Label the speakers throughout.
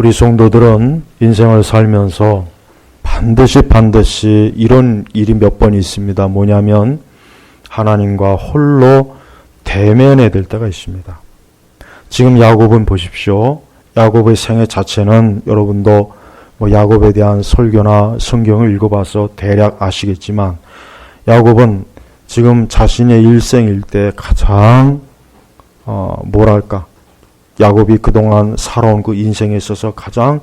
Speaker 1: 우리 성도들은 인생을 살면서 반드시 이런 일이 몇 번 있습니다. 뭐냐면 하나님과 홀로 대면해야 될 때가 있습니다. 지금 야곱은 보십시오. 야곱의 생애 자체는 여러분도 야곱에 대한 설교나 성경을 읽어봐서 대략 아시겠지만 야곱은 지금 자신의 일생일대 가장 야곱이 그동안 살아온 그 인생에 있어서 가장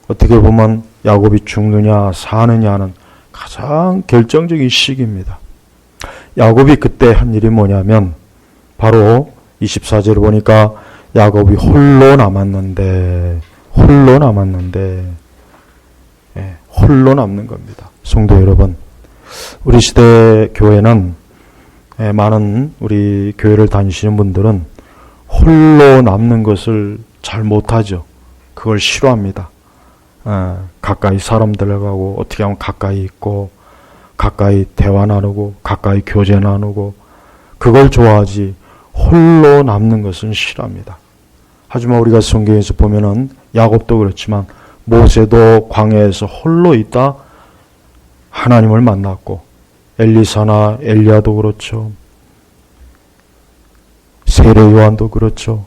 Speaker 1: 어떻게 보면 야곱이 죽느냐 사느냐는 가장 결정적인 시기입니다. 야곱이 그때 한 일이 뭐냐면 바로 24절을 보니까 야곱이 홀로 남았는데 홀로 남는 겁니다. 성도 여러분, 우리 시대 교회는 많은 우리 교회를 다니시는 분들은 홀로 남는 것을 잘 못하죠. 그걸 싫어합니다. 가까이 사람들하고 어떻게 하면 가까이 있고 가까이 대화 나누고 가까이 교제 나누고 그걸 좋아하지 홀로 남는 것은 싫어합니다. 하지만 우리가 성경에서 보면은 야곱도 그렇지만 모세도 광야에서 홀로 있다 하나님을 만났고 엘리사나 엘리야도 그렇죠. 세례 요한도 그렇죠.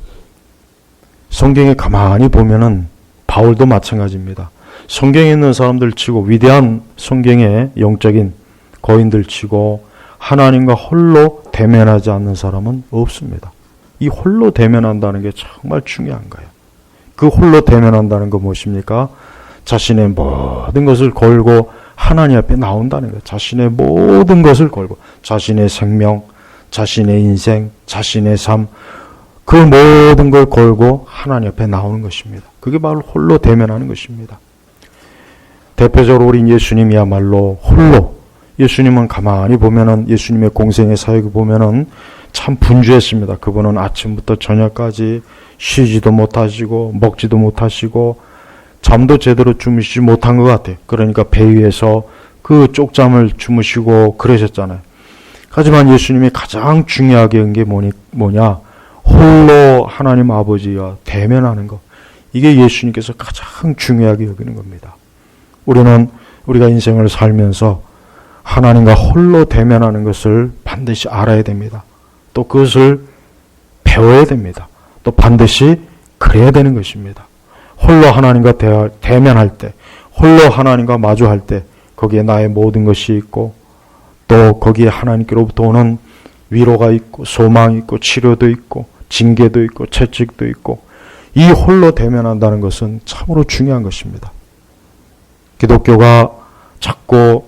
Speaker 1: 성경에 가만히 보면은 바울도 마찬가지입니다. 성경에 있는 사람들 치고 위대한 성경의 영적인 거인들 치고 하나님과 홀로 대면하지 않는 사람은 없습니다. 이 홀로 대면한다는 게 정말 중요한 거예요. 그 홀로 대면한다는 건 무엇입니까? 자신의 모든 것을 걸고 하나님 앞에 나온다는 거예요. 자신의 모든 것을 걸고 자신의 생명, 자신의 인생, 자신의 삶, 그 모든 걸 걸고 하나님 앞에 나오는 것입니다. 그게 바로 홀로 대면하는 것입니다. 대표적으로 우리 예수님이야말로 홀로, 예수님은 가만히 보면은 예수님의 공생의 사역을 보면은 참 분주했습니다. 그분은 아침부터 저녁까지 쉬지도 못하시고 먹지도 못하시고 잠도 제대로 주무시지 못한 것 같아요. 그러니까 배 위에서 그 쪽잠을 주무시고 그러셨잖아요. 하지만 예수님이 가장 중요하게 한 게 뭐냐? 홀로 하나님 아버지와 대면하는 것. 이게 예수님께서 가장 중요하게 여기는 겁니다. 우리가 인생을 살면서 하나님과 홀로 대면하는 것을 반드시 알아야 됩니다. 또 그것을 배워야 됩니다. 또 반드시 그래야 되는 것입니다. 홀로 하나님과 대면할 때, 홀로 하나님과 마주할 때 거기에 나의 모든 것이 있고 또 거기에 하나님께로부터 오는 위로가 있고 소망이 있고 치료도 있고 징계도 있고 채찍도 있고 이 홀로 대면한다는 것은 참으로 중요한 것입니다. 기독교가 자꾸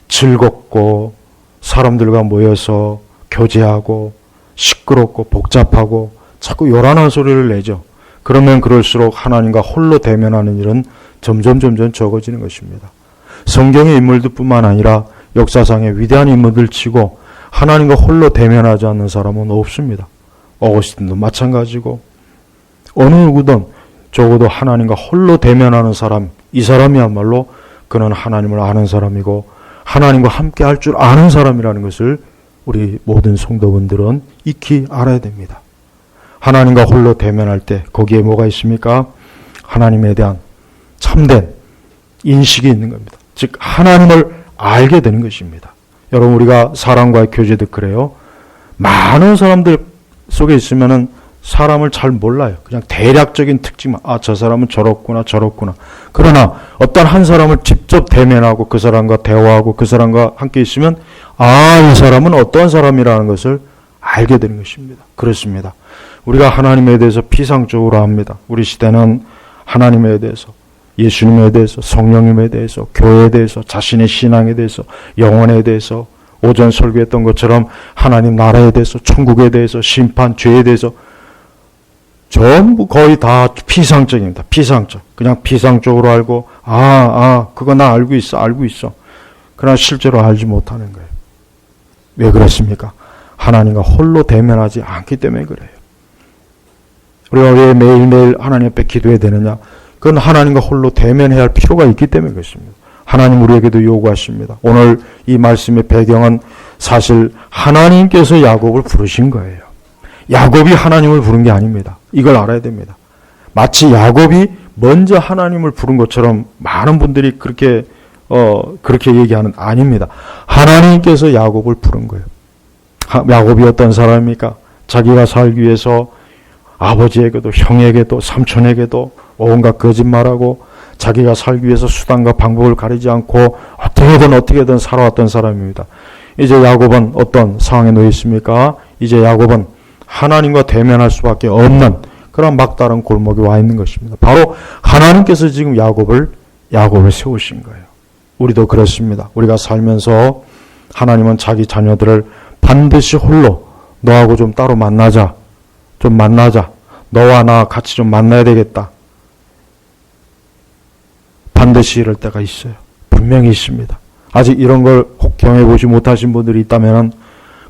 Speaker 1: 즐겁고 사람들과 모여서 교제하고 시끄럽고 복잡하고 자꾸 요란한 소리를 내죠. 그러면 그럴수록 하나님과 홀로 대면하는 일은 점점 적어지는 것입니다. 성경의 인물들뿐만 아니라 역사상의 위대한 인물들 치고 하나님과 홀로 대면하지 않는 사람은 없습니다. 어거스틴도 마찬가지고 어느 누구든 적어도 하나님과 홀로 대면하는 사람, 이 사람이야말로 그는 하나님을 아는 사람이고 하나님과 함께 할 줄 아는 사람이라는 것을 우리 모든 성도분들은 익히 알아야 됩니다. 하나님과 홀로 대면할 때 거기에 뭐가 있습니까? 하나님에 대한 참된 인식이 있는 겁니다. 즉 하나님을 알게 되는 것입니다. 여러분 우리가 사람과의 교제도 그래요. 많은 사람들 속에 있으면은 사람을 잘 몰라요. 그냥 대략적인 특징만 저 사람은 저렇구나. 그러나 어떤 한 사람을 직접 대면하고 그 사람과 대화하고 그 사람과 함께 있으면 이 사람은 어떤 사람이라는 것을 알게 되는 것입니다. 그렇습니다. 우리가 하나님에 대해서 피상적으로 합니다. 우리 시대는 하나님에 대해서, 예수님에 대해서, 성령님에 대해서, 교회에 대해서, 자신의 신앙에 대해서, 영혼에 대해서 오전 설교했던 것처럼 하나님 나라에 대해서, 천국에 대해서, 심판, 죄에 대해서 전부 거의 다 피상적입니다. 피상적. 그냥 피상적으로 알고 그거 나 알고 있어. 그러나 실제로 알지 못하는 거예요. 왜 그렇습니까? 하나님과 홀로 대면하지 않기 때문에 그래요. 우리가 왜 매일매일 하나님 앞에 기도해야 되느냐? 그건 하나님과 홀로 대면해야 할 필요가 있기 때문에 그렇습니다. 하나님 우리에게도 요구하십니다. 오늘 이 말씀의 배경은 사실 하나님께서 야곱을 부르신 거예요. 야곱이 하나님을 부른 게 아닙니다. 이걸 알아야 됩니다. 마치 야곱이 먼저 하나님을 부른 것처럼 많은 분들이 그렇게 얘기하는, 아닙니다. 하나님께서 야곱을 부른 거예요. 야곱이 어떤 사람입니까? 자기가 살기 위해서 아버지에게도 형에게도 삼촌에게도 온갖 거짓말하고 자기가 살기 위해서 수단과 방법을 가리지 않고 어떻게든 살아왔던 사람입니다. 이제 야곱은 어떤 상황에 놓여 있습니까? 이제 야곱은 하나님과 대면할 수밖에 없는 그런 막다른 골목에 와 있는 것입니다. 바로 하나님께서 지금 야곱을 세우신 거예요. 우리도 그렇습니다. 우리가 살면서 하나님은 자기 자녀들을 반드시 홀로 너하고 좀 따로 만나자. 너와 나 같이 좀 만나야 되겠다. 반드시 이럴 때가 있어요. 분명히 있습니다. 아직 이런 걸 혹 경험해보지 못하신 분들이 있다면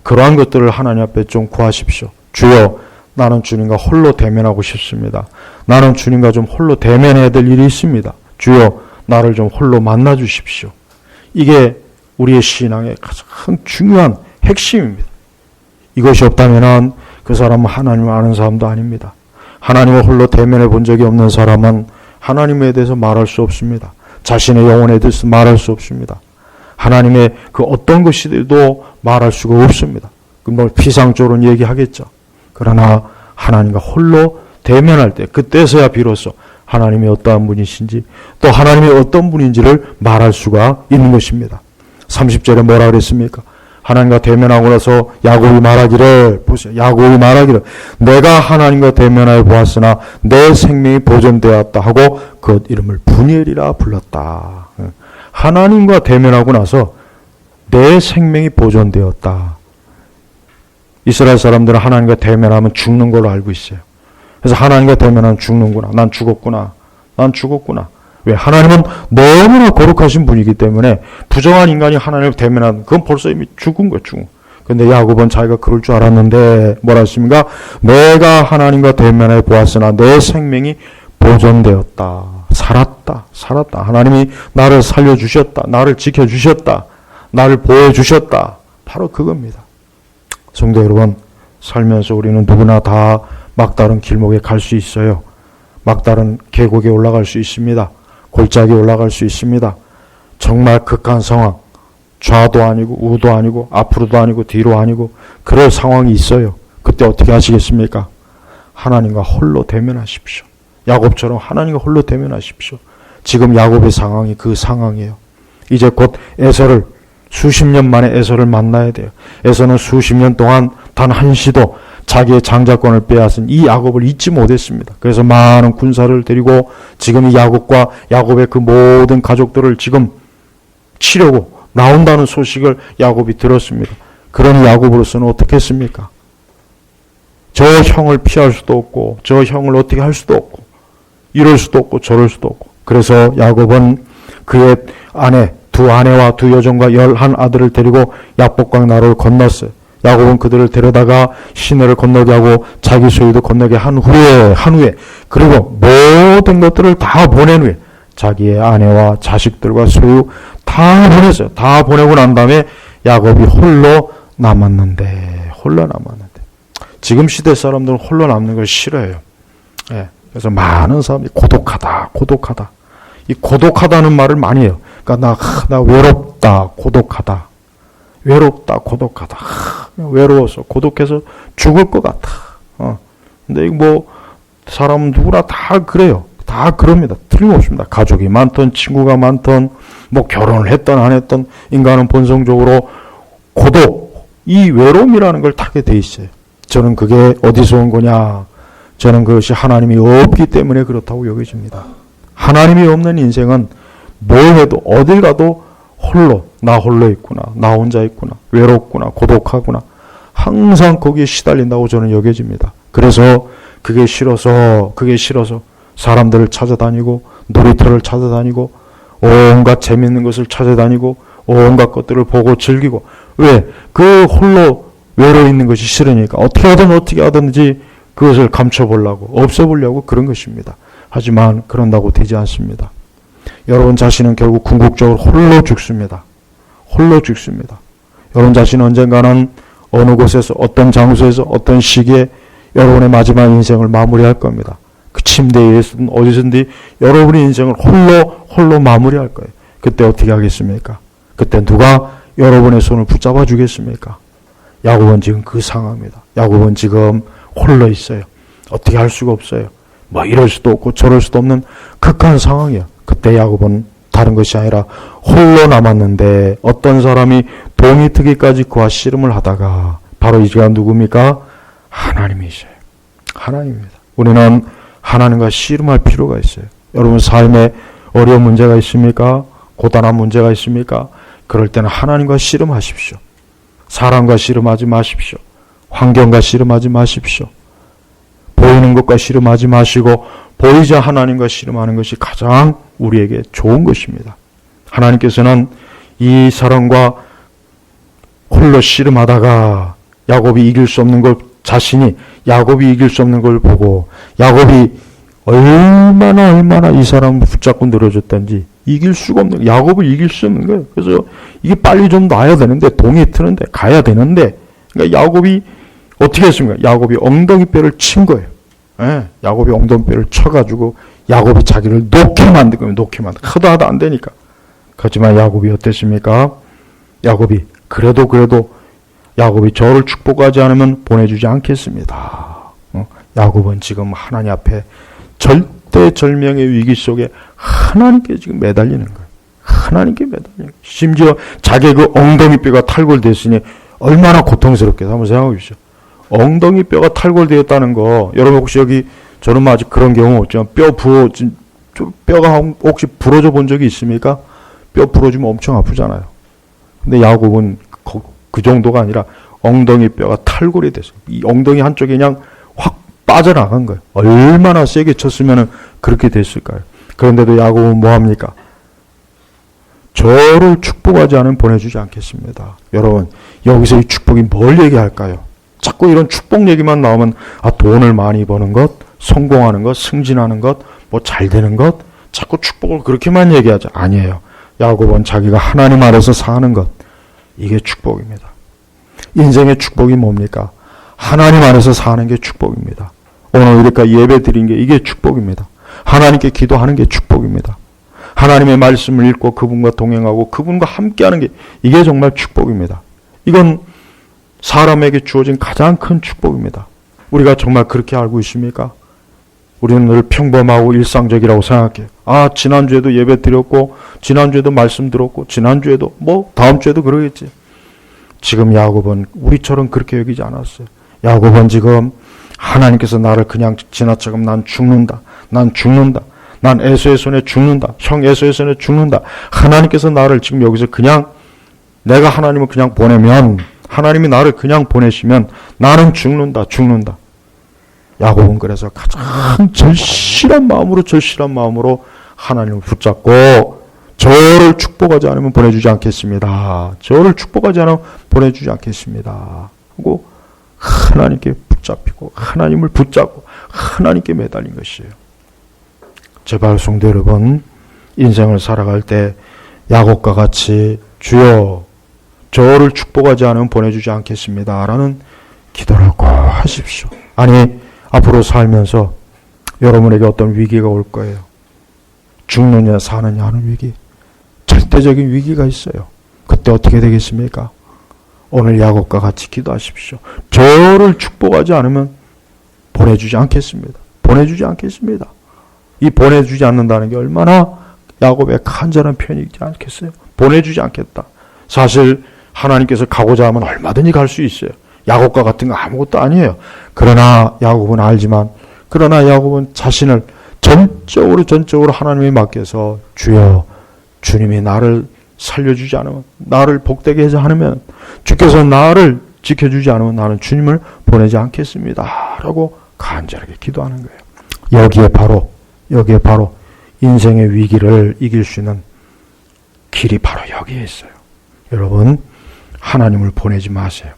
Speaker 1: 그러한 것들을 하나님 앞에 좀 구하십시오. 주여, 나는 주님과 홀로 대면하고 싶습니다. 나는 주님과 좀 홀로 대면해야 될 일이 있습니다. 주여, 나를 좀 홀로 만나 주십시오. 이게 우리의 신앙의 가장 중요한 핵심입니다. 이것이 없다면 그 사람은 하나님을 아는 사람도 아닙니다. 하나님을 홀로 대면해 본 적이 없는 사람은 하나님에 대해서 말할 수 없습니다. 자신의 영혼에 대해서 말할 수 없습니다. 하나님의 그 어떤 것이도 말할 수가 없습니다. 뭐 피상적으로는 얘기하겠죠. 그러나 하나님과 홀로 대면할 때, 그때서야 비로소 하나님이 어떠한 분이신지 또 하나님이 어떤 분인지를 말할 수가 있는 것입니다. 30절에 뭐라 그랬습니까? 하나님과 대면하고 나서 야곱이 말하기를, 보세요. 야곱이 말하기를 내가 하나님과 대면하여 보았으나 내 생명이 보존되었다 하고 그 이름을 분이엘이라 불렀다. 하나님과 대면하고 나서 내 생명이 보존되었다. 이스라엘 사람들은 하나님과 대면하면 죽는 걸로 알고 있어요. 그래서 하나님과 대면하면 죽는구나. 난 죽었구나. 왜? 하나님은 너무나 거룩하신 분이기 때문에 부정한 인간이 하나님을 대면하면 그건 벌써 이미 죽은 거예요. 근데 야곱은 자기가 그럴 줄 알았는데 뭐라 했습니까? 내가 하나님과 대면해 보았으나 내 생명이 보존되었다. 살았다. 하나님이 나를 살려주셨다. 나를 지켜주셨다. 나를 보여주셨다. 바로 그겁니다. 성도 여러분, 살면서 우리는 누구나 다 막다른 길목에 갈 수 있어요. 막다른 계곡에 올라갈 수 있습니다. 골짜기에 올라갈 수 있습니다. 정말 극한 상황, 좌도 아니고 우도 아니고 앞으로도 아니고 뒤로 아니고 그럴 상황이 있어요. 그때 어떻게 하시겠습니까? 하나님과 홀로 대면하십시오. 야곱처럼 하나님과 홀로 대면하십시오. 지금 야곱의 상황이 그 상황이에요. 이제 곧 에서를, 수십 년 만에 에서를 만나야 돼요. 에서는 수십 년 동안 단 한시도 자기의 장자권을 빼앗은 이 야곱을 잊지 못했습니다. 그래서 많은 군사를 데리고 지금 이 야곱과 야곱의 그 모든 가족들을 지금 치려고 나온다는 소식을 야곱이 들었습니다. 그러니 야곱으로서는 어떻게 했습니까? 저 형을 피할 수도 없고 저 형을 어떻게 할 수도 없고 이럴 수도 없고 저럴 수도 없고, 그래서 야곱은 그의 두 아내와 두 여종과 11아들을 데리고 야복강 나루를 건넜어요. 야곱은 그들을 데려다가 시내를 건너게 하고 자기 소유도 건너게 한 후에 그리고 모든 것들을 다 보낸 후에 자기의 아내와 자식들과 소유 다 보냈어요. 다 보내고 난 다음에 야곱이 홀로 남았는데 지금 시대 사람들은 홀로 남는 걸 싫어해요. 예. 그래서 많은 사람들이 고독하다. 이 고독하다는 말을 많이 해요. 그러니까 나 외롭다, 고독하다. 외로워서 고독해서 죽을 것 같아. 근데 뭐 사람 누구나 다 그래요. 다 그럽니다. 틀림없습니다. 가족이 많던, 친구가 많던, 뭐 결혼을 했던 안 했던 인간은 본성적으로 고독, 이 외로움이라는 걸 타게 돼 있어요. 저는 그게 어디서 온 거냐? 저는 그것이 하나님이 없기 때문에 그렇다고 여겨집니다. 하나님이 없는 인생은 뭘 해도 어딜 가도 나 홀로 있구나, 나 혼자 있구나, 외롭구나, 고독하구나, 항상 거기에 시달린다고 저는 여겨집니다. 그래서 그게 싫어서 사람들을 찾아다니고 놀이터를 찾아다니고 온갖 재밌는 것을 찾아다니고 온갖 것들을 보고 즐기고, 왜? 그 홀로 외로워 있는 것이 싫으니까 어떻게 하든지 그것을 감춰보려고, 없애보려고 그런 것입니다. 하지만 그런다고 되지 않습니다. 여러분 자신은 결국 궁극적으로 홀로 죽습니다. 여러분 자신은 언젠가는 어느 곳에서, 어떤 장소에서, 어떤 시기에 여러분의 마지막 인생을 마무리할 겁니다. 침대에 있든 어디서든지 여러분의 인생을 홀로 마무리할 거예요. 그때 어떻게 하겠습니까? 그때 누가 여러분의 손을 붙잡아 주겠습니까? 야곱은 지금 그 상황입니다. 야곱은 지금 홀로 있어요. 어떻게 할 수가 없어요. 뭐 이럴 수도 없고 저럴 수도 없는 극한 상황이야. 그때 야곱은 다른 것이 아니라 홀로 남았는데 어떤 사람이 동이 트기까지 그와 씨름을 하다가 바로 이가 누굽니까? 하나님이셔요. 하나님입니다. 우리는 하나님과 씨름할 필요가 있어요. 여러분 삶에 어려운 문제가 있습니까? 고단한 문제가 있습니까? 그럴 때는 하나님과 씨름하십시오. 사람과 씨름하지 마십시오. 환경과 씨름하지 마십시오. 보이는 것과 씨름하지 마시고 보이자 하나님과 씨름하는 것이 가장 우리에게 좋은 것입니다. 하나님께서는 이 사람과 홀로 씨름하다가 야곱이 이길 수 없는 걸 자신이 야곱이 이길 수 없는 걸 보고 야곱이 얼마나 이 사람을 붙잡고 늘어졌던지 이길 수가 없는 야곱을 이길 수 없는 거예요. 그래서 이게 빨리 좀 놔야 되는데 동이 트는데 가야 되는데 그러니까 야곱이 어떻게 했습니까? 야곱이 엉덩이뼈를 친 거예요. 예, 야곱이 엉덩이뼈를 쳐가지고 야곱이 자기를 놓게 만든 거예요. 놓게 만든. 하도 안 되니까. 하지만 야곱이 어땠습니까? 야곱이 그래도 야곱이 저를 축복하지 않으면 보내주지 않겠습니다. 야곱은 지금 하나님 앞에 절대절명의 위기 속에 하나님께 지금 매달리는 거예요. 하나님께 매달리는 거예요. 심지어 자기의 그 엉덩이뼈가 탈골됐으니 얼마나 고통스럽게 한번 생각해 보십시오. 엉덩이뼈가 탈골되었다는 거 여러분 혹시 여기 저는 뭐 아직 그런 경우 없지만 뼈가 혹시 부러져 본 적이 있습니까? 뼈 부러지면 엄청 아프잖아요. 근데 야곱은 그 정도가 아니라 엉덩이뼈가 탈골이 됐어요. 이 엉덩이 한쪽이 그냥 확 빠져나간 거예요. 얼마나 세게 쳤으면 그렇게 됐을까요? 그런데도 야곱은 뭐합니까? 저를 축복하지 않으면 보내주지 않겠습니다. 여러분 여기서 이 축복이 뭘 얘기할까요? 자꾸 이런 축복 얘기만 나오면 돈을 많이 버는 것, 성공하는 것, 승진하는 것, 뭐 잘 되는 것 자꾸 축복을 그렇게만 얘기하죠. 아니에요. 야곱은 자기가 하나님 아래서 사는 것 이게 축복입니다. 인생의 축복이 뭡니까? 하나님 안에서 사는 게 축복입니다. 오늘 우리가 예배 드린 게 이게 축복입니다. 하나님께 기도하는 게 축복입니다. 하나님의 말씀을 읽고 그분과 동행하고 그분과 함께하는 게 이게 정말 축복입니다. 이건 사람에게 주어진 가장 큰 축복입니다. 우리가 정말 그렇게 알고 있습니까? 우리는 늘 평범하고 일상적이라고 생각해요. 지난주에도 예배 드렸고 지난주에도 말씀 들었고 지난주에도 다음 주에도 그러겠지. 지금 야곱은 우리처럼 그렇게 여기지 않았어요. 야곱은 지금 하나님께서 나를 그냥 지나치고 난 죽는다. 난 에서의 손에 죽는다. 형 에서의 손에 죽는다. 하나님께서 나를 지금 여기서 그냥 내가 하나님을 그냥 보내면 하나님이 나를 그냥 보내시면 나는 죽는다. 야곱은 그래서 가장 절실한 마음으로 하나님을 붙잡고 저를 축복하지 않으면 보내주지 않겠습니다. 저를 축복하지 않으면 보내주지 않겠습니다. 하고 하나님께 붙잡히고 하나님을 붙잡고 하나님께 매달린 것이에요. 제발 성도 여러분 인생을 살아갈 때 야곱과 같이 주여 저를 축복하지 않으면 보내주지 않겠습니다. 라는 기도를 꼭 하십시오. 아니 앞으로 살면서 여러분에게 어떤 위기가 올 거예요. 죽느냐 사느냐 하는 위기. 절대적인 위기가 있어요. 그때 어떻게 되겠습니까? 오늘 야곱과 같이 기도하십시오. 저를 축복하지 않으면 보내주지 않겠습니다. 이 보내주지 않는다는 게 얼마나 야곱의 간절한 표현이지 않겠어요? 보내주지 않겠다. 사실 하나님께서 가고자 하면 얼마든지 갈 수 있어요. 야곱과 같은 거 아무것도 아니에요. 그러나 야곱은 자신을 전적으로 하나님에 맡겨서 주여 주님이 나를 살려주지 않으면 나를 복되게 하지 않으면 주께서 나를 지켜주지 않으면 나는 주님을 보내지 않겠습니다. 라고 간절하게 기도하는 거예요. 여기에 바로 인생의 위기를 이길 수 있는 길이 바로 여기에 있어요. 여러분 하나님을 보내지 마세요.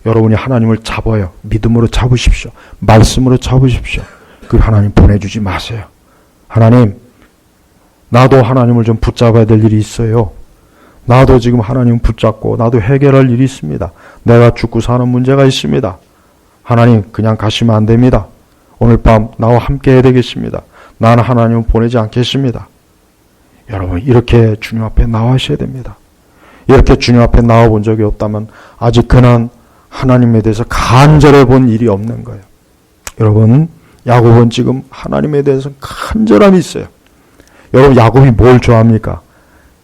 Speaker 1: 여러분이 하나님을 잡아요. 믿음으로 잡으십시오. 말씀으로 잡으십시오. 그 하나님 보내주지 마세요. 하나님 나도 하나님을 좀 붙잡아야 될 일이 있어요. 나도 지금 하나님 붙잡고 나도 해결할 일이 있습니다. 내가 죽고 사는 문제가 있습니다. 하나님 그냥 가시면 안 됩니다. 오늘 밤 나와 함께 해야 되겠습니다. 나는 하나님을 보내지 않겠습니다. 여러분, 이렇게 주님 앞에 나와셔야 됩니다. 이렇게 주님 앞에 나와 본 적이 없다면 아직 그는 하나님에 대해서 간절해 본 일이 없는 거예요. 여러분, 야곱은 지금 하나님에 대해서 간절함이 있어요. 여러분, 야곱이 뭘 좋아합니까?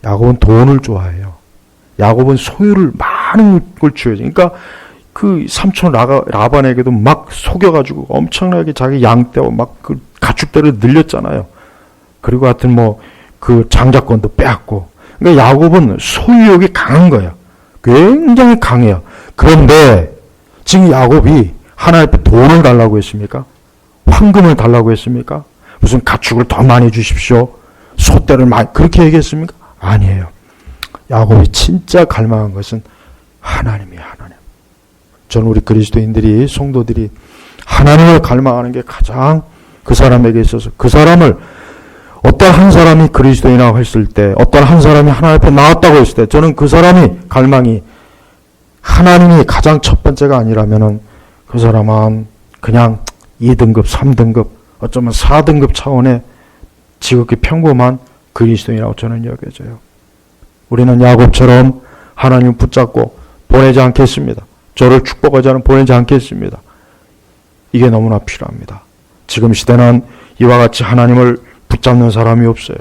Speaker 1: 야곱은 돈을 좋아해요. 야곱은 소유를 많은 걸 주어요. 그러니까 그 삼촌 라반에게도 막 속여가지고 엄청나게 자기 양떼와 막 그 가축대를 늘렸잖아요. 그리고 하여튼 뭐 그 장자권도 빼앗고. 그러니까 야곱은 소유욕이 강한 거예요. 굉장히 강해요. 그런데 지금 야곱이 하나님 앞에 돈을 달라고 했습니까? 황금을 달라고 했습니까? 무슨 가축을 더 많이 주십시오. 소떼를 많이 그렇게 얘기했습니까? 아니에요. 야곱이 진짜 갈망한 것은 하나님이에요. 하나님. 저는 우리 그리스도인들이 성도들이 하나님을 갈망하는 게 가장 그 사람에게 있어서 그 사람을 어떤 한 사람이 그리스도인이라고 했을 때 어떤 한 사람이 하나님 앞에 나왔다고 했을 때 저는 그 사람이 갈망이 하나님이 가장 첫 번째가 아니라면은 그 사람은 그냥 2등급, 3등급, 어쩌면 4등급 차원의 지극히 평범한 그리스도인이라고 저는 여겨져요. 우리는 야곱처럼 하나님을 붙잡고 보내지 않겠습니다. 저를 축복하지 않으면 보내지 않겠습니다. 이게 너무나 필요합니다. 지금 시대는 이와 같이 하나님을 붙잡는 사람이 없어요.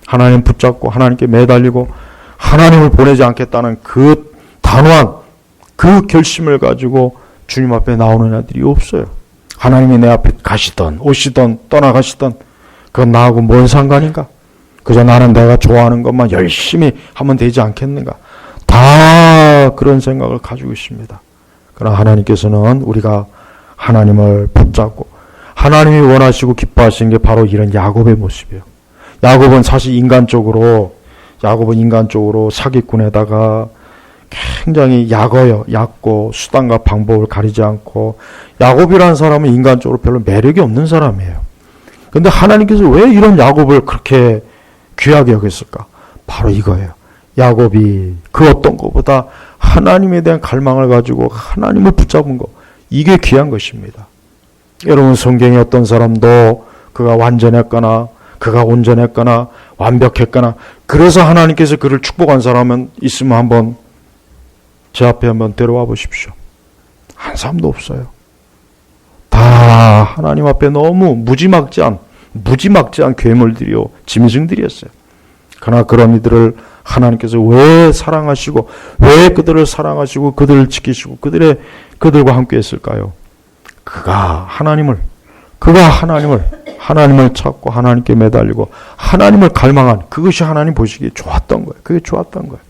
Speaker 1: 하나님 붙잡고 하나님께 매달리고 하나님을 보내지 않겠다는 그 단호한 그 결심을 가지고 주님 앞에 나오는 자들이 없어요. 하나님이 내 앞에 가시던 오시던 떠나가시던 그건 나하고 뭔 상관인가? 그저 나는 내가 좋아하는 것만 열심히 하면 되지 않겠는가? 다 그런 생각을 가지고 있습니다. 그러나 하나님께서는 우리가 하나님을 붙잡고 하나님이 원하시고 기뻐하시는 게 바로 이런 야곱의 모습이에요. 야곱은 사실 인간적으로 사기꾼에다가 굉장히 얕고 수단과 방법을 가리지 않고 야곱이라는 사람은 인간적으로 별로 매력이 없는 사람이에요. 그런데 하나님께서 왜 이런 야곱을 그렇게 귀하게 여겼을까? 바로 이거예요. 야곱이 그 어떤 것보다 하나님에 대한 갈망을 가지고 하나님을 붙잡은 것, 이게 귀한 것입니다. 여러분, 성경에 어떤 사람도 그가 완전했거나 그가 온전했거나 완벽했거나 그래서 하나님께서 그를 축복한 사람은 있으면 한번 제 앞에 한번 데려와 보십시오. 한 사람도 없어요. 다 하나님 앞에 너무 무지막지한 괴물들이요 짐승들이었어요. 그러나 그런 이들을 하나님께서 왜 사랑하시고 왜 그들을 사랑하시고 그들을 지키시고 그들과 함께 했을까요? 그가 하나님을 찾고 하나님께 매달리고 하나님을 갈망한 그것이 하나님 보시기에 좋았던 거예요. 그게 좋았던 거예요.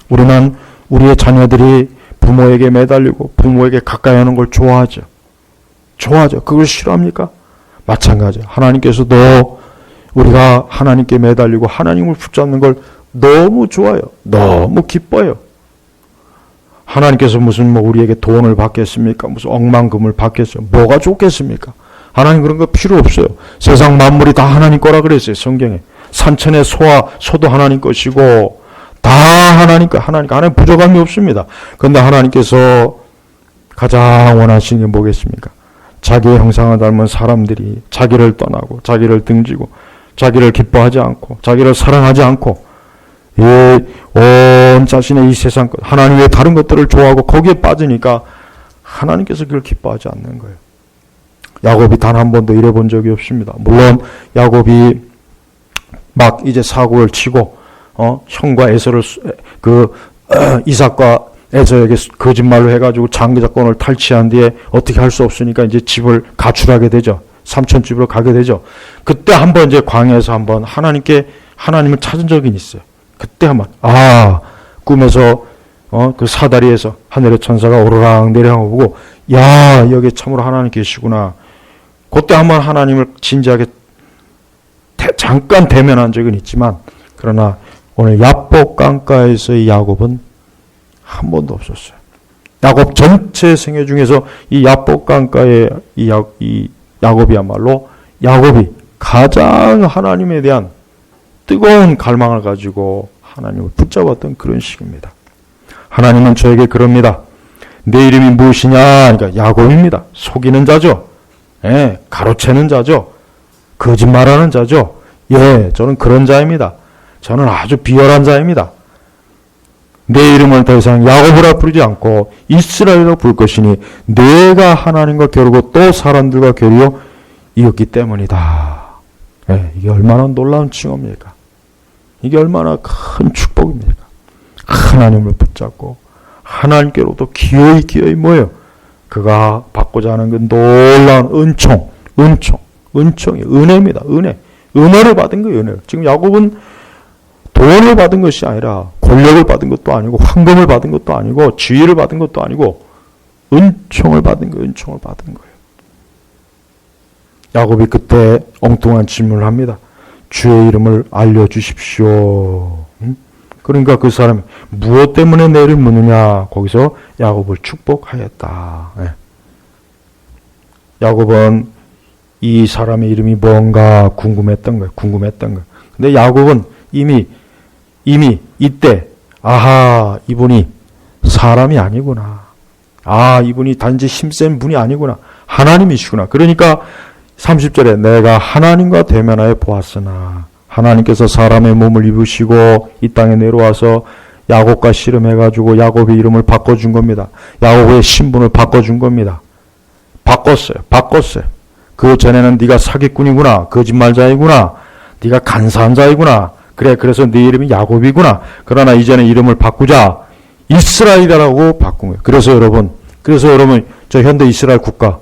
Speaker 1: 우리는 우리의 자녀들이 부모에게 매달리고 부모에게 가까이 하는 걸 좋아하죠. 그걸 싫어합니까? 마찬가지예요. 하나님께서도 우리가 하나님께 매달리고 하나님을 붙잡는 걸 너무 좋아요. 너무 기뻐요. 하나님께서 무슨 우리에게 돈을 받겠습니까? 무슨 억만금을 받겠어요? 뭐가 좋겠습니까? 하나님 그런 거 필요 없어요. 세상 만물이 다 하나님 거라 그랬어요. 성경에. 산천의 소도 하나님 것이고 다 하나님 부족함이 없습니다. 그런데 하나님께서 가장 원하시는 게 뭐겠습니까? 자기의 형상을 닮은 사람들이 자기를 떠나고 자기를 등지고 자기를 기뻐하지 않고 자기를 사랑하지 않고 온 자신의 이 세상 것, 하나님 외에 다른 것들을 좋아하고 거기에 빠지니까 하나님께서 그걸 기뻐하지 않는 거예요. 야곱이 단 한 번도 이래 본 적이 없습니다. 물론 야곱이 막 이제 사고를 치고 형과 에서를 이삭과 에서에게 거짓말로 해가지고 장자권을 탈취한 뒤에 어떻게 할 수 없으니까 이제 집을 가출하게 되죠. 삼촌 집으로 가게 되죠. 그때 한번 이제 광야에서 한번 하나님을 찾은 적이 있어요. 그때 한번 꿈에서 그 사다리에서 하늘의 천사가 오르락 내려가고 보고 야 여기 참으로 하나님 계시구나. 그때 한번 하나님을 진지하게 잠깐 대면한 적은 있지만 그러나 오늘 야복 강가에서의 야곱은 한 번도 없었어요. 야곱 전체 생애 중에서 이 야복 강가의 이 야곱이야말로 야곱이 가장 하나님에 대한 뜨거운 갈망을 가지고 하나님을 붙잡았던 그런 시기입니다. 하나님은 저에게 그럽니다. 내 이름이 무엇이냐? 그러니까 야곱입니다. 속이는 자죠. 예, 가로채는 자죠. 거짓말하는 자죠. 예, 저는 그런 자입니다. 저는 아주 비열한 자입니다. 내 이름을 더 이상 야곱이라 부르지 않고 이스라엘이라 부를 것이니 내가 하나님과 겨루고 또 사람들과 겨루어 이겼기 때문이다. 예, 이게 얼마나 놀라운 칭호입니까? 이게 얼마나 큰 축복입니까? 하나님을 붙잡고 하나님께로부터 기어이 뭐예요? 그가 받고자 하는 그 놀라운 은총이 은혜입니다. 은혜를 받은 거예요. 은혜. 지금 야곱은 돈을 받은 것이 아니라 권력을 받은 것도 아니고 황금을 받은 것도 아니고 지위를 받은 것도 아니고 은총을 받은 거예요. 야곱이 그때 엉뚱한 질문을 합니다. 주의 이름을 알려주십시오. 그러니까 그 사람이 무엇 때문에 내를 묻느냐. 거기서 야곱을 축복하였다. 네. 야곱은 이 사람의 이름이 뭔가 궁금했던 거예요. 근데 야곱은 이미 이때 아하, 이분이 사람이 아니구나. 이분이 단지 힘센 분이 아니구나. 하나님이시구나. 그러니까 30절에 내가 하나님과 대면하여 보았으나 하나님께서 사람의 몸을 입으시고 이 땅에 내려와서 야곱과 씨름해가지고 야곱의 이름을 바꿔준 겁니다. 야곱의 신분을 바꿔준 겁니다. 바꿨어요. 그 전에는 네가 사기꾼이구나. 거짓말자이구나. 네가 간사한 자이구나. 그래서 네 이름이 야곱이구나. 그러나 이제는 이름을 바꾸자. 이스라엘이라고 바꾼 거예요. 그래서 여러분 저 현대 이스라엘 국가,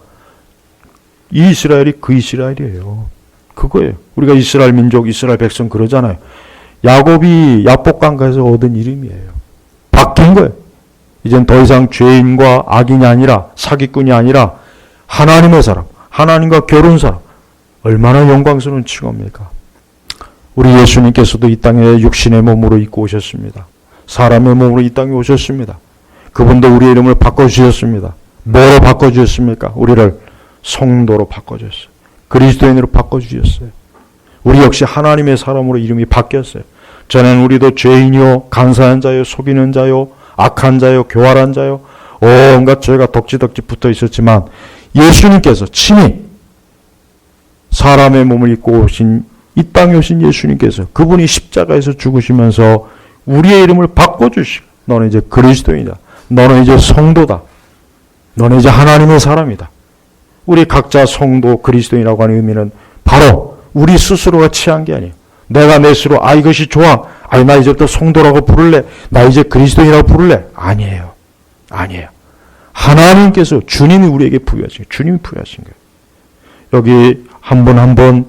Speaker 1: 이 이스라엘이 그 이스라엘이에요. 그거예요. 우리가 이스라엘 민족, 이스라엘 백성 그러잖아요. 야곱이 야복강가에서 얻은 이름이에요. 바뀐 거예요. 이젠 더 이상 죄인과 악인이 아니라 사기꾼이 아니라 하나님의 사람, 하나님과 겨룬 사람. 얼마나 영광스러운 칭호입니까? 우리 예수님께서도 이 땅에 육신의 몸으로 입고 오셨습니다. 사람의 몸으로 이 땅에 오셨습니다. 그분도 우리의 이름을 바꿔주셨습니다. 뭐로 바꿔주셨습니까? 우리를 성도로 바꿔주셨어요. 그리스도인으로 바꿔주셨어요. 우리 역시 하나님의 사람으로 이름이 바뀌었어요. 전에는 우리도 죄인이요, 간사한 자요, 속이는 자요, 악한 자요, 교활한 자요, 온갖 죄가 덕지덕지 붙어 있었지만 예수님께서 친히 사람의 몸을 입고 오신 이 땅에 오신 예수님께서 그분이 십자가에서 죽으시면서 우리의 이름을 바꿔주시고 너는 이제 그리스도인이다. 너는 이제 성도다. 너는 이제 하나님의 사람이다. 우리 각자 성도 그리스도인이라고 하는 의미는 바로 우리 스스로가 취한 게 아니에요. 내가 내 스스로 이것이 좋아. 나 이제부터 성도라고 부를래. 나 이제 그리스도인이라고 부를래. 아니에요. 하나님께서 주님이 우리에게 부여하신 거예요. 주님이 부여하신 거예요. 여기 한 분 한 분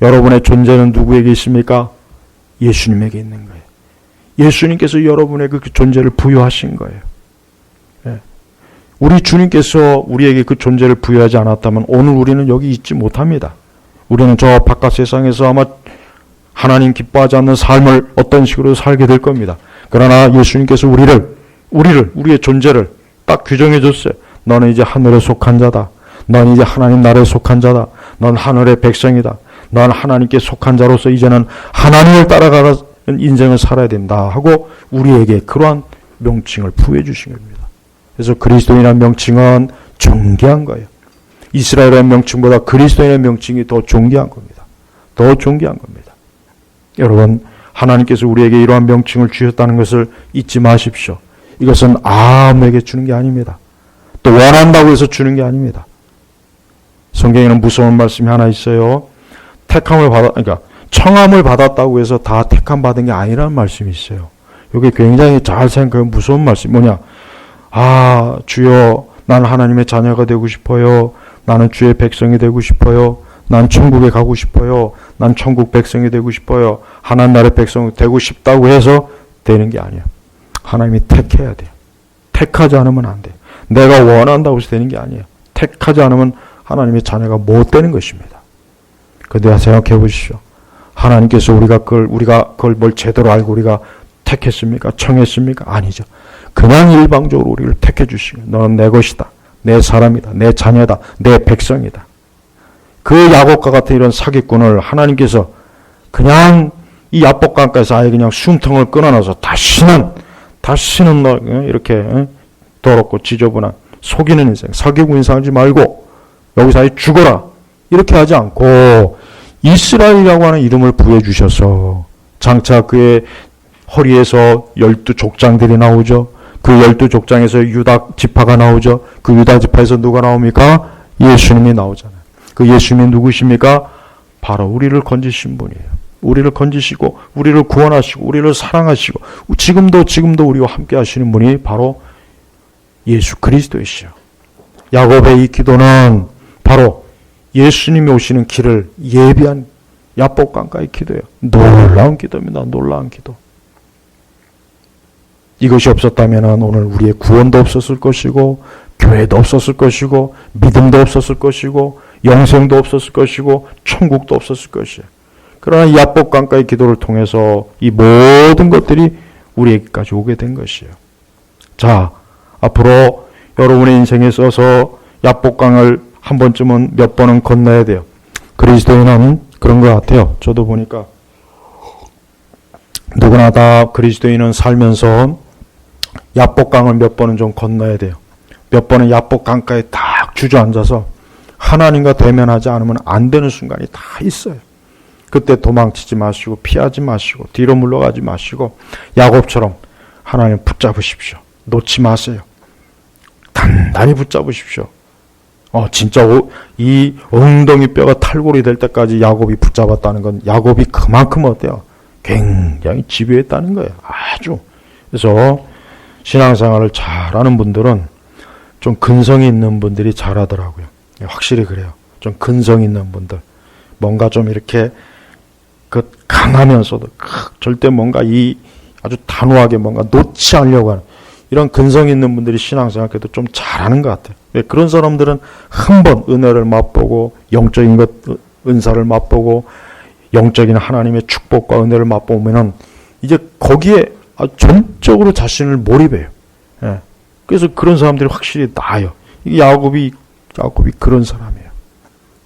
Speaker 1: 여러분의 존재는 누구에게 있습니까? 예수님에게 있는 거예요. 예수님께서 여러분에게 그 존재를 부여하신 거예요. 우리 주님께서 우리에게 그 존재를 부여하지 않았다면 오늘 우리는 여기 있지 못합니다. 우리는 저 바깥 세상에서 아마 하나님 기뻐하지 않는 삶을 어떤 식으로 살게 될 겁니다. 그러나 예수님께서 우리의 존재를 딱 규정해 줬어요. 너는 이제 하늘에 속한 자다. 넌 이제 하나님 나라에 속한 자다. 넌 하늘의 백성이다. 넌 하나님께 속한 자로서 이제는 하나님을 따라가는 인생을 살아야 된다 하고 우리에게 그러한 명칭을 부여해 주신 겁니다. 그래서 그리스도인이라는 명칭은 존귀한 거예요. 이스라엘의 명칭보다 그리스도인의 명칭이 더 존귀한 겁니다. 여러분, 하나님께서 우리에게 이러한 명칭을 주셨다는 것을 잊지 마십시오. 이것은 아무에게 주는 게 아닙니다. 또 원한다고 해서 주는 게 아닙니다. 성경에는 무서운 말씀이 하나 있어요. 청함을 받았다고 해서 다 택함 받은 게 아니라는 말씀이 있어요. 이게 굉장히 잘 생각하면 무서운 말씀이 뭐냐? 주여, 나는 하나님의 자녀가 되고 싶어요. 나는 주의 백성이 되고 싶어요. 난 천국에 가고 싶어요. 난 천국 백성이 되고 싶어요. 하나님 나라의 백성이 되고 싶다고 해서 되는 게 아니에요. 하나님이 택해야 돼요. 택하지 않으면 안 돼요. 내가 원한다고 해서 되는 게 아니에요. 택하지 않으면 하나님의 자녀가 못 되는 것입니다. 그런데 생각해 보십시오. 하나님께서 우리가 그걸 뭘 제대로 알고 우리가 택했습니까? 청했습니까? 아니죠. 그냥 일방적으로 우리를 택해 주시면 너는 내 것이다. 내 사람이다. 내 자녀다. 내 백성이다. 그 야곱과 같은 이런 사기꾼을 하나님께서 그냥 이 야복강가에서 아예 그냥 숨통을 끊어놔서 다시는 너 이렇게 더럽고 지저분한 속이는 인생, 사기꾼 인생 하지 말고 여기서 아예 죽어라. 이렇게 하지 않고 이스라엘이라고 하는 이름을 부여주셔서 장차 그의 허리에서 12족장들이 나오죠. 그 12족장에서 유다 지파가 나오죠. 그 유다 지파에서 누가 나옵니까? 예수님이 나오잖아요. 그 예수님이 누구십니까? 바로 우리를 건지신 분이에요. 우리를 건지시고 우리를 구원하시고 우리를 사랑하시고 지금도 우리와 함께 하시는 분이 바로 예수 그리스도이시죠. 야곱의 이 기도는 바로 예수님이 오시는 길을 예비한 야복강가의 기도예요. 놀라운 기도입니다. 놀라운 기도. 이것이 없었다면 오늘 우리의 구원도 없었을 것이고 교회도 없었을 것이고 믿음도 없었을 것이고 영생도 없었을 것이고 천국도 없었을 것이에요. 그러나 이 야복강가의 기도를 통해서 이 모든 것들이 우리에게까지 오게 된 것이에요. 자, 앞으로 여러분의 인생에 있어서 야복강을 한 번쯤은 몇 번은 건너야 돼요. 그리스도인은 그런 것 같아요. 저도 보니까 누구나 다 그리스도인은 살면서 야복강을 몇 번은 좀 건너야 돼요. 몇 번은 야복강가에 딱 주저앉아서 하나님과 대면하지 않으면 안 되는 순간이 다 있어요. 그때 도망치지 마시고 피하지 마시고 뒤로 물러가지 마시고 야곱처럼 하나님 붙잡으십시오. 놓지 마세요. 단단히 붙잡으십시오. 진짜 이 엉덩이 뼈가 탈골이 될 때까지 야곱이 붙잡았다는 건 야곱이 그만큼 어때요? 굉장히 집요했다는 거예요. 아주. 그래서 신앙생활을 잘하는 분들은 좀 근성이 있는 분들이 잘하더라고요. 확실히 그래요. 좀 근성 있는 분들. 뭔가 좀 이렇게 강하면서도 절대 뭔가 아주 단호하게 뭔가 놓지 않으려고 하는 이런 근성 있는 분들이 신앙생활 그래도 좀 잘하는 것 같아요. 그런 사람들은 한번 은혜를 맛보고 영적인 은사를 맛보고 영적인 하나님의 축복과 은혜를 맛보면은 이제 거기에 전적으로 자신을 몰입해요. 그래서 그런 사람들이 확실히 나아요. 야곱이 그런 사람이에요.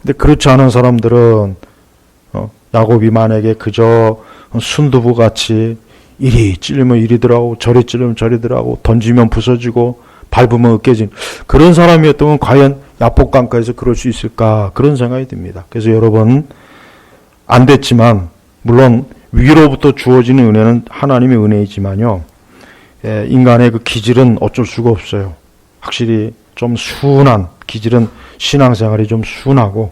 Speaker 1: 근데 그렇지 않은 사람들은 야곱이 만약에 그저 순두부같이 이리 찔리면 이리 들어가고 저리 찔리면 저리 들어가고 던지면 부서지고 밟으면 으깨진 그런 사람이었다면 과연 야복강가에서 그럴 수 있을까 그런 생각이 듭니다. 그래서 여러분 안 됐지만 물론 위로부터 주어지는 은혜는 하나님의 은혜이지만요. 인간의 그 기질은 어쩔 수가 없어요. 확실히 좀 순한 기질은 신앙생활이 좀 순하고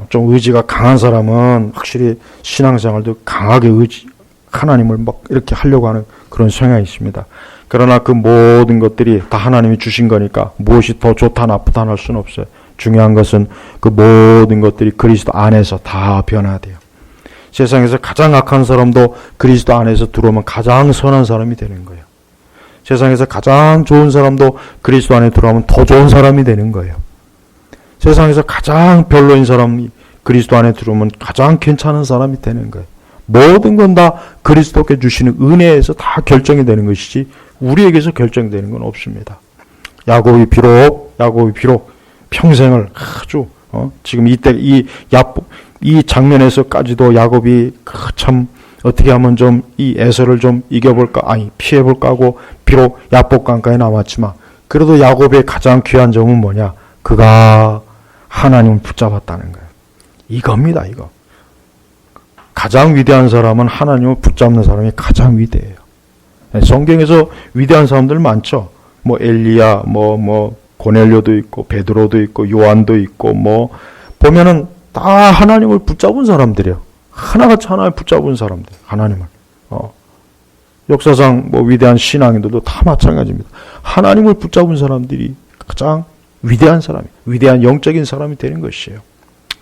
Speaker 1: 좀 의지가 강한 사람은 확실히 신앙생활도 강하게 하나님을 막 이렇게 하려고 하는 그런 성향이 있습니다. 그러나 그 모든 것들이 다 하나님이 주신 거니까 무엇이 더 좋다 나쁘다 할 수는 없어요. 중요한 것은 그 모든 것들이 그리스도 안에서 다 변화돼요. 세상에서 가장 악한 사람도 그리스도 안에서 들어오면 가장 선한 사람이 되는 거예요. 세상에서 가장 좋은 사람도 그리스도 안에 들어오면 더 좋은 사람이 되는 거예요. 세상에서 가장 별로인 사람이 그리스도 안에 들어오면 가장 괜찮은 사람이 되는 거예요. 모든 건 다 그리스도께 주시는 은혜에서 다 결정이 되는 것이지 우리에게서 결정되는 건 없습니다. 야곱이 비록 평생을 아주 지금 이때 이 장면에서까지도 야곱이 참 어떻게 하면 좀 이 에서를 좀 이겨볼까 피해볼까 하고 비록 야복강가에 나왔지만 그래도 야곱의 가장 귀한 점은 뭐냐? 그가 하나님을 붙잡았다는 거예요. 이겁니다. 이거. 가장 위대한 사람은 하나님을 붙잡는 사람이 가장 위대해요. 성경에서 위대한 사람들 많죠. 뭐 엘리야, 고넬료도 있고 베드로도 있고 요한도 있고 보면은 다 하나님을 붙잡은 사람들이에요. 하나같이 하나를 붙잡은 사람들, 하나님을. 역사상 위대한 신앙인들도 다 마찬가지입니다. 하나님을 붙잡은 사람들이 가장 위대한 사람이, 위대한 영적인 사람이 되는 것이에요.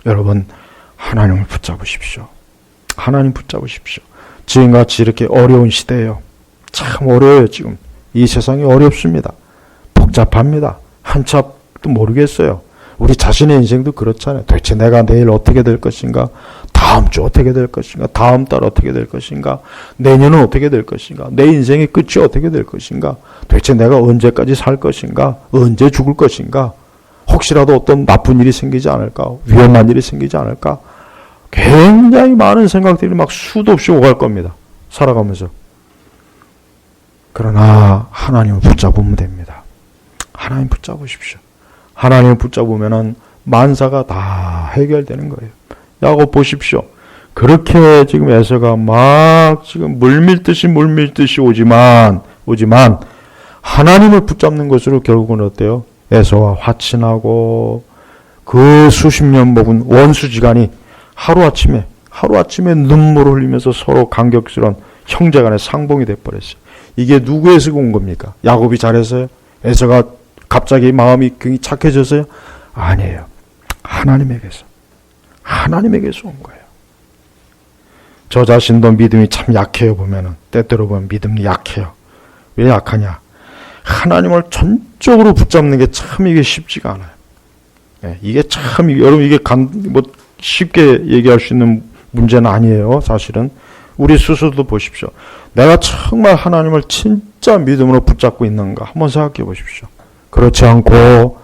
Speaker 1: 여러분, 하나님을 붙잡으십시오. 하나님 붙잡으십시오. 지금같이 이렇게 어려운 시대예요. 참 어려워요. 지금 이 세상이 어렵습니다. 복잡합니다. 한참도 모르겠어요. 우리 자신의 인생도 그렇잖아요. 도대체 내가 내일 어떻게 될 것인가? 다음 주 어떻게 될 것인가? 다음 달 어떻게 될 것인가? 내년은 어떻게 될 것인가? 내 인생의 끝이 어떻게 될 것인가? 도대체 내가 언제까지 살 것인가? 언제 죽을 것인가? 혹시라도 어떤 나쁜 일이 생기지 않을까? 위험한 일이 생기지 않을까? 굉장히 많은 생각들이 막 수도 없이 오갈 겁니다. 살아가면서. 그러나 하나님을 붙잡으면 됩니다. 하나님 붙잡으십시오. 하나님을 붙잡으면은 만사가 다 해결되는 거예요. 야곱 보십시오. 그렇게 지금 에서가 막 지금 물밀듯이 오지만 하나님을 붙잡는 것으로 결국은 어때요? 에서와 화친하고 그 수십 년 먹은 원수지간이 하루아침에 눈물을 흘리면서 서로 감격스러운 형제간의 상봉이 돼버렸어요. 이게 누구에서 온 겁니까? 야곱이 잘해서요? 에서가 갑자기 마음이 굉장히 착해져서요? 아니에요. 하나님에게서 온 거예요. 저 자신도 믿음이 참 약해요. 보면은 때때로 보면 믿음이 약해요. 왜 약하냐? 하나님을 전적으로 붙잡는 게 참 이게 쉽지가 않아요. 네, 이게 참 여러분 이게 쉽게 얘기할 수 있는 문제는 아니에요. 사실은 우리 스스로도 보십시오. 내가 정말 하나님을 진짜 믿음으로 붙잡고 있는가 한번 생각해 보십시오. 그렇지 않고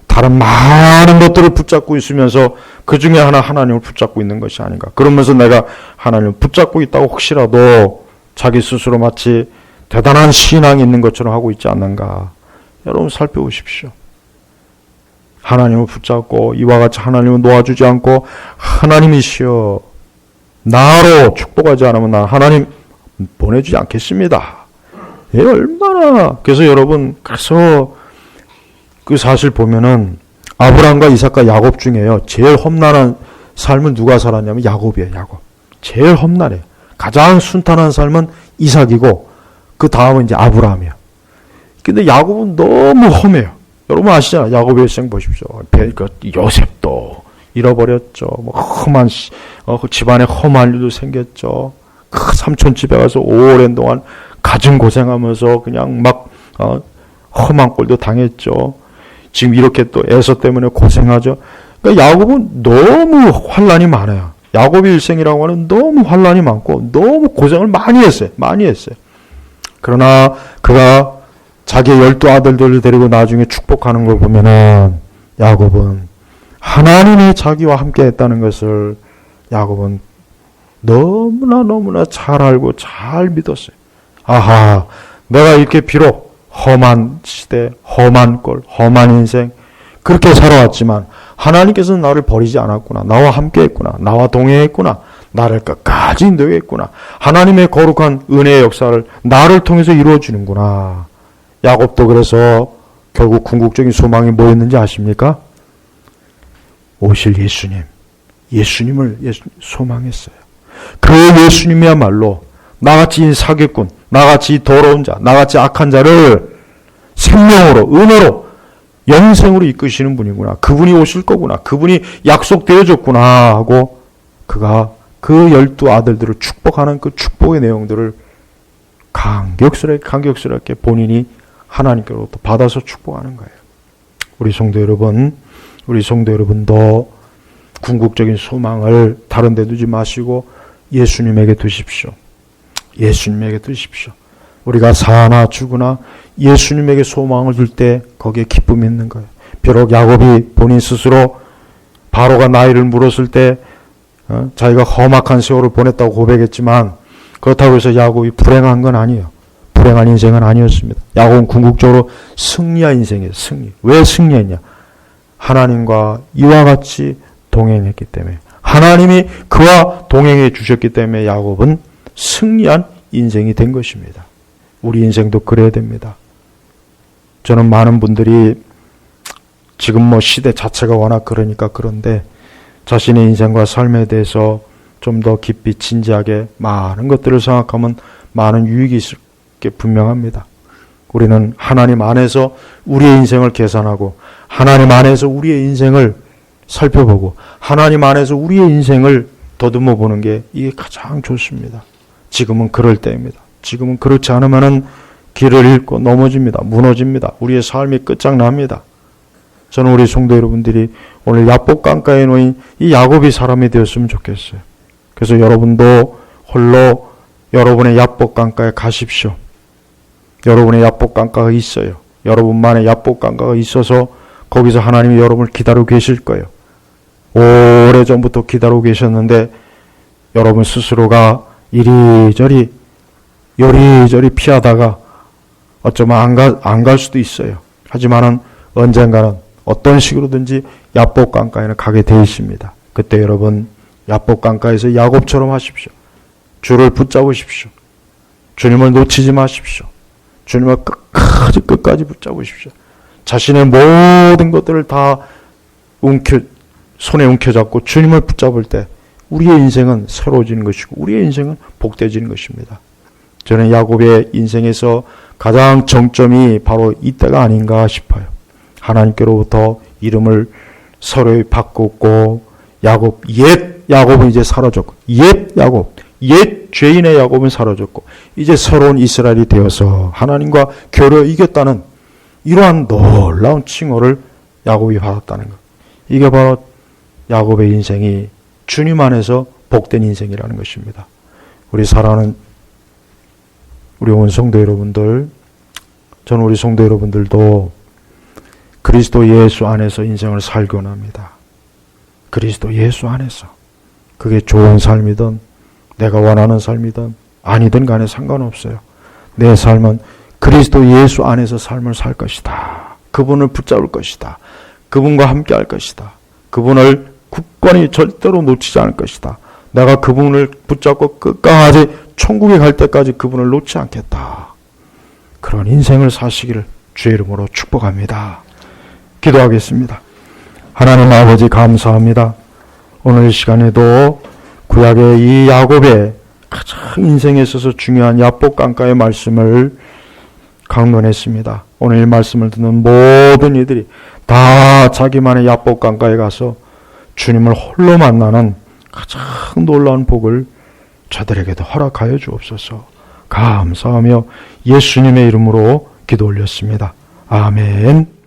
Speaker 1: 다른 많은 것들을 붙잡고 있으면서 그 중에 하나 하나님을 붙잡고 있는 것이 아닌가. 그러면서 내가 하나님을 붙잡고 있다고 혹시라도 자기 스스로 마치 대단한 신앙이 있는 것처럼 하고 있지 않는가. 여러분 살펴보십시오. 하나님을 붙잡고 이와 같이 하나님을 놓아주지 않고 하나님이시여 나로 축복하지 않으면 난 하나님 보내주지 않겠습니다. 얼마나 그래서 여러분 그래서 그 사실 보면은 아브라함과 이삭과 야곱 중에요. 제일 험난한 삶은 누가 살았냐면 야곱이에요. 야곱. 제일 험난해요. 가장 순탄한 삶은 이삭이고 그 다음은 이제 아브라함이에요. 근데 야곱은 너무 험해요. 여러분 아시잖아요. 야곱의 일생 보십시오. 요셉도 잃어버렸죠. 험한 집안에 험한 일도 생겼죠. 그 삼촌 집에 가서 오랜 동안 가진 고생하면서 그냥 막 험한 꼴도 당했죠. 지금 이렇게 또 에서 때문에 고생하죠. 그러니까 야곱은 너무 환난이 많아요. 야곱의 일생이라고 하는 너무 환난이 많고 너무 고생을 많이 했어요. 그러나 그가 자기의 12 아들들을 데리고 나중에 축복하는 걸 보면은 야곱은 하나님이 자기와 함께 했다는 것을 야곱은 너무나 잘 알고 잘 믿었어요. 아하, 내가 이렇게 비록 험한 시대, 험한 꼴, 험한 인생 그렇게 살아왔지만 하나님께서는 나를 버리지 않았구나. 나와 함께 했구나. 나와 동행했구나. 나를 끝까지 인도했구나. 하나님의 거룩한 은혜의 역사를 나를 통해서 이루어주는구나. 야곱도 그래서 결국 궁극적인 소망이 뭐였는지 아십니까? 오실 예수님을 소망했어요. 그 예수님이야말로 나같이 사기꾼, 나같이 더러운 자, 나같이 악한 자를 생명으로, 은혜로, 영생으로 이끄시는 분이구나. 그분이 오실 거구나. 그분이 약속되어졌구나 하고 그가 그 12 아들들을 축복하는 그 축복의 내용들을 감격스럽게 본인이 하나님께로부터 받아서 축복하는 거예요. 우리 성도 여러분도 궁극적인 소망을 다른 데 두지 마시고 예수님에게 두십시오. 우리가 사나 죽으나 예수님에게 소망을 둘 때 거기에 기쁨이 있는 거예요. 비록 야곱이 본인 스스로 바로가 나이를 물었을 때 자기가 험악한 세월을 보냈다고 고백했지만 그렇다고 해서 야곱이 불행한 건 아니에요. 불행한 인생은 아니었습니다. 야곱은 궁극적으로 승리한 인생이에요. 왜 승리했냐? 하나님과 이와 같이 동행했기 때문에 하나님이 그와 동행해 주셨기 때문에 야곱은 승리한 인생이 된 것입니다. 우리 인생도 그래야 됩니다. 저는 많은 분들이 지금 시대 자체가 워낙 그런데 자신의 인생과 삶에 대해서 좀 더 깊이 진지하게 많은 것들을 생각하면 많은 유익이 있을 게 분명합니다. 우리는 하나님 안에서 우리의 인생을 계산하고 하나님 안에서 우리의 인생을 살펴보고 하나님 안에서 우리의 인생을 더듬어 보는 게 이게 가장 좋습니다. 지금은 그럴 때입니다. 지금은 그렇지 않으면 길을 잃고 넘어집니다. 무너집니다. 우리의 삶이 끝장납니다. 저는 우리 성도 여러분들이 오늘 야복 강가에 놓인 이 야곱이 사람이 되었으면 좋겠어요. 그래서 여러분도 홀로 여러분의 야복 강가에 가십시오. 여러분의 야복 강가가 있어요. 여러분만의 야복 강가가 있어서 거기서 하나님이 여러분을 기다리고 계실 거예요. 오래전부터 기다리고 계셨는데 여러분 스스로가 이리저리 요리저리 피하다가 어쩌면 안 갈 수도 있어요. 하지만은 언젠가는 어떤 식으로든지 야복 강가에는 가게 되어 있습니다. 그때 여러분 야복 강가에서 야곱처럼 하십시오. 주를 붙잡으십시오. 주님을 놓치지 마십시오. 주님을 끝까지 붙잡으십시오. 자신의 모든 것들을 다 손에 움켜잡고 주님을 붙잡을 때 우리의 인생은 새로워지는 것이고 우리의 인생은 복되어지는 것입니다. 저는 야곱의 인생에서 가장 정점이 바로 이때가 아닌가 싶어요. 하나님께로부터 이름을 서로에 바꿨고 옛 야곱은 이제 사라졌고 옛 죄인의 야곱은 사라졌고 이제 새로운 이스라엘이 되어서 하나님과 교려 이겼다는 이러한 놀라운 칭호를 야곱이 받았다는 것. 이게 바로 야곱의 인생이 주님 안에서 복된 인생이라는 것입니다. 우리 사랑하는 우리 온 성도 여러분들, 저는 우리 성도 여러분들도 그리스도 예수 안에서 인생을 살곤 합니다. 그리스도 예수 안에서. 그게 좋은 삶이든 내가 원하는 삶이든 아니든 간에 상관없어요. 내 삶은 그리스도 예수 안에서 삶을 살 것이다. 그분을 붙잡을 것이다. 그분과 함께 할 것이다. 그분을 굳건히 절대로 놓치지 않을 것이다. 내가 그분을 붙잡고 끝까지 천국에 갈 때까지 그분을 놓지 않겠다. 그런 인생을 사시기를 주의 이름으로 축복합니다. 기도하겠습니다. 하나님 아버지 감사합니다. 오늘 시간에도 구약의 이 야곱의 가장 인생에 있어서 중요한 야복 강가의 말씀을 강론했습니다. 오늘 이 말씀을 듣는 모든 이들이 다 자기만의 야복 강가에 가서 주님을 홀로 만나는 가장 놀라운 복을 저들에게도 허락하여 주옵소서. 감사하며 예수님의 이름으로 기도 올렸습니다. 아멘.